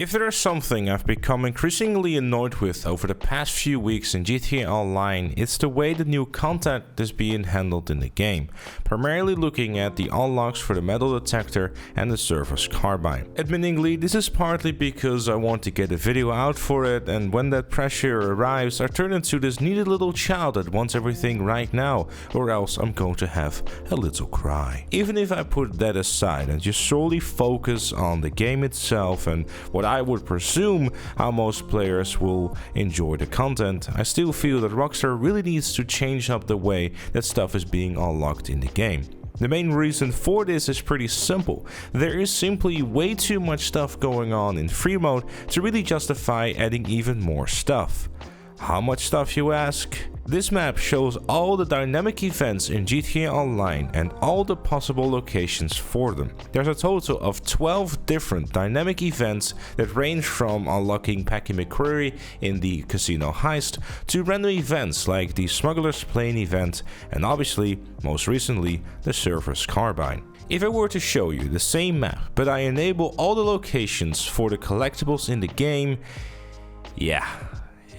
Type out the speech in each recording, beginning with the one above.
If there is something I've become increasingly annoyed with over the past few weeks in GTA Online, it's the way the new content is being handled in the game, primarily looking at the unlocks for the metal detector and the surface carbine. Admittingly, this is partly because I want to get a video out for it, and when that pressure arrives, I turn into this needy little child that wants everything right now, or else I'm going to have a little cry. Even if I put that aside and just solely focus on the game itself and what I would presume how most players will enjoy the content, I still feel that Rockstar really needs to change up the way that stuff is being unlocked in the game. The main reason for this is pretty simple. There is simply way too much stuff going on in free mode to really justify adding even more stuff. How much stuff, you ask? This map shows all the dynamic events in GTA Online and all the possible locations for them. There's a total of 12 different dynamic events that range from unlocking Packy McQuarrie in the casino heist to random events like the Smuggler's Plane event and obviously, most recently, the Surface Carbine. If I were to show you the same map, but I enable all the locations for the collectibles in the game, yeah,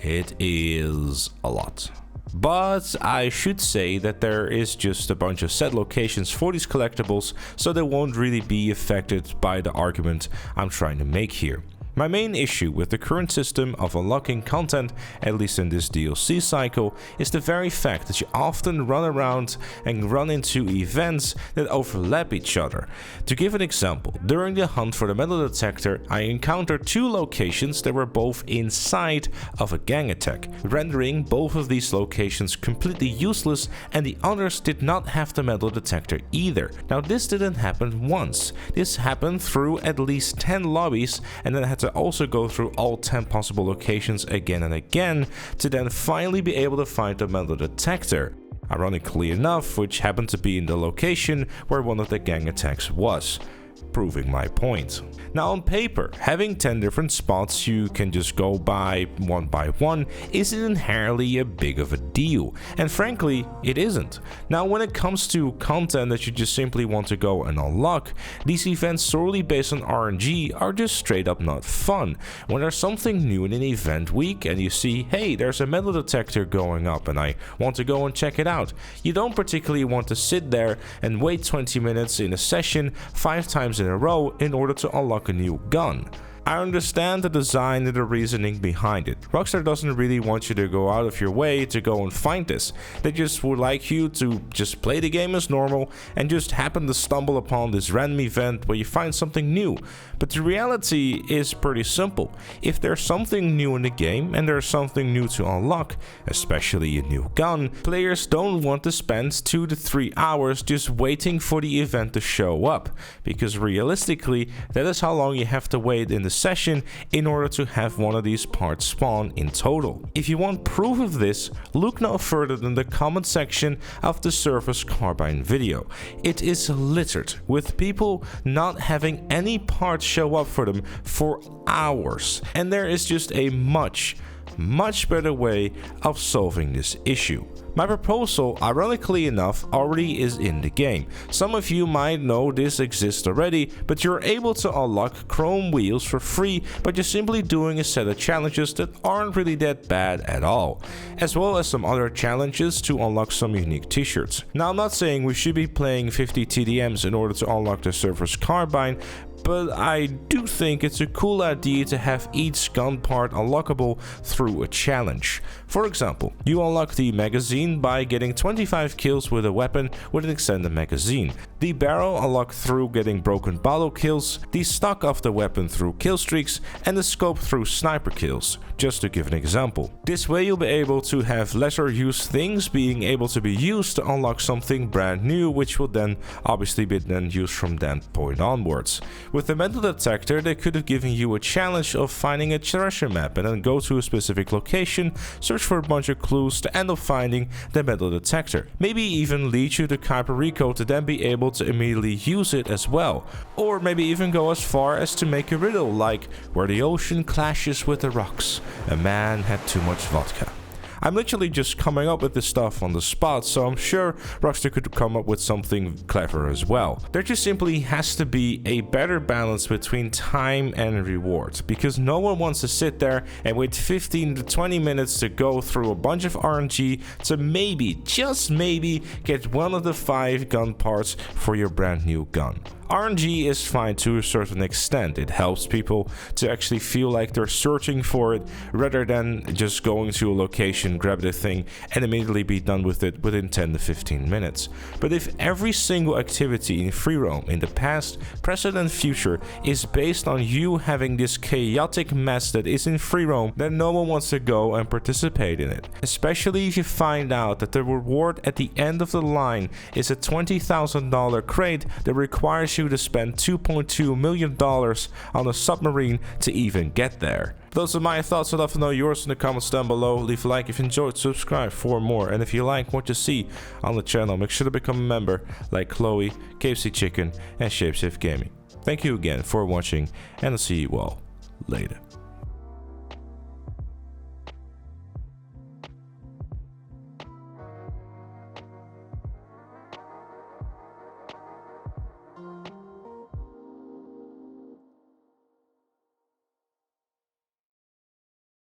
it is a lot. But I should say that there is just a bunch of set locations for these collectibles, so they won't really be affected by the argument I'm trying to make here. My main issue with the current system of unlocking content, at least in this DLC cycle, is the very fact that you often run around and run into events that overlap each other. To give an example, during the hunt for the metal detector, I encountered two locations that were both inside of a gang attack, rendering both of these locations completely useless, and the others did not have the metal detector either. Now this didn't happen once, this happened through at least 10 lobbies, and then I had to also go through all 10 possible locations again and again to then finally be able to find the metal detector. Ironically enough, which happened to be in the location where one of the gang attacks was, proving my point. Now on paper, having 10 different spots you can just go by one isn't inherently a big of a deal, and frankly it isn't. Now when it comes to content that you just simply want to go and unlock, these events solely based on RNG are just straight up not fun. When there's something new in an event week and you see, hey, there's a metal detector going up and I want to go and check it out, you don't particularly want to sit there and wait 20 minutes in a session 5 times in a row in order to unlock a new gun. I understand the design and the reasoning behind it. Rockstar doesn't really want you to go out of your way to go and find this. They just would like you to just play the game as normal and just happen to stumble upon this random event where you find something new. But the reality is pretty simple. If there's something new in the game and there's something new to unlock, especially a new gun, players don't want to spend 2 to 3 hours just waiting for the event to show up, because realistically that is how long you have to wait in the session in order to have one of these parts spawn in total. If you want proof of this, look no further than the comment section of the Surface Carbine video. It is littered with people not having any parts show up for them for hours, and there is just a much better way of solving this issue. My proposal, ironically enough, already is in the game. Some of you might know this exists already, but you're able to unlock chrome wheels for free by just simply doing a set of challenges that aren't really that bad at all, as well as some other challenges to unlock some unique t-shirts. Now I'm not saying we should be playing 50 TDMs in order to unlock the Surface Carbine, but I do think it's a cool idea to have each gun part unlockable through a challenge. For example, you unlock the magazine by getting 25 kills with a weapon with an extended magazine, the barrel unlocked through getting broken bottle kills, the stock of the weapon through kill streaks, and the scope through sniper kills, just to give an example. This way you'll be able to have lesser used things being able to be used to unlock something brand new, which will then obviously be then used from that point onwards. With the metal detector, they could have given you a challenge of finding a treasure map and then go to a specific location, search for a bunch of clues to end up finding the metal detector. Maybe even lead you to Rico to then be able to immediately use it as well. Or maybe even go as far as to make a riddle like, where the ocean clashes with the rocks, a man had too much vodka. I'm literally just coming up with this stuff on the spot, so I'm sure Rockstar could come up with something clever as well. There just simply has to be a better balance between time and reward, because no one wants to sit there and wait 15 to 20 minutes to go through a bunch of RNG to maybe, just maybe, get one of the 5 gun parts for your brand new gun. RNG is fine to a certain extent. It helps people to actually feel like they're searching for it rather than just going to a location, grab the thing, and immediately be done with it within 10 to 15 minutes. But if every single activity in free roam in the past, present and future is based on you having this chaotic mess that is in free roam, then no one wants to go and participate in it. Especially if you find out that the reward at the end of the line is a $20,000 crate that requires you to spend $2.2 million on a submarine to even get there. Those are my thoughts. I'd love to know yours in the comments down below. Leave a like if you enjoyed, subscribe for more, and if you like what you see on the channel, make sure to become a member like Chloe, KFC Chicken, and Shapeshift Gaming. Thank you again for watching, and I'll see you all later.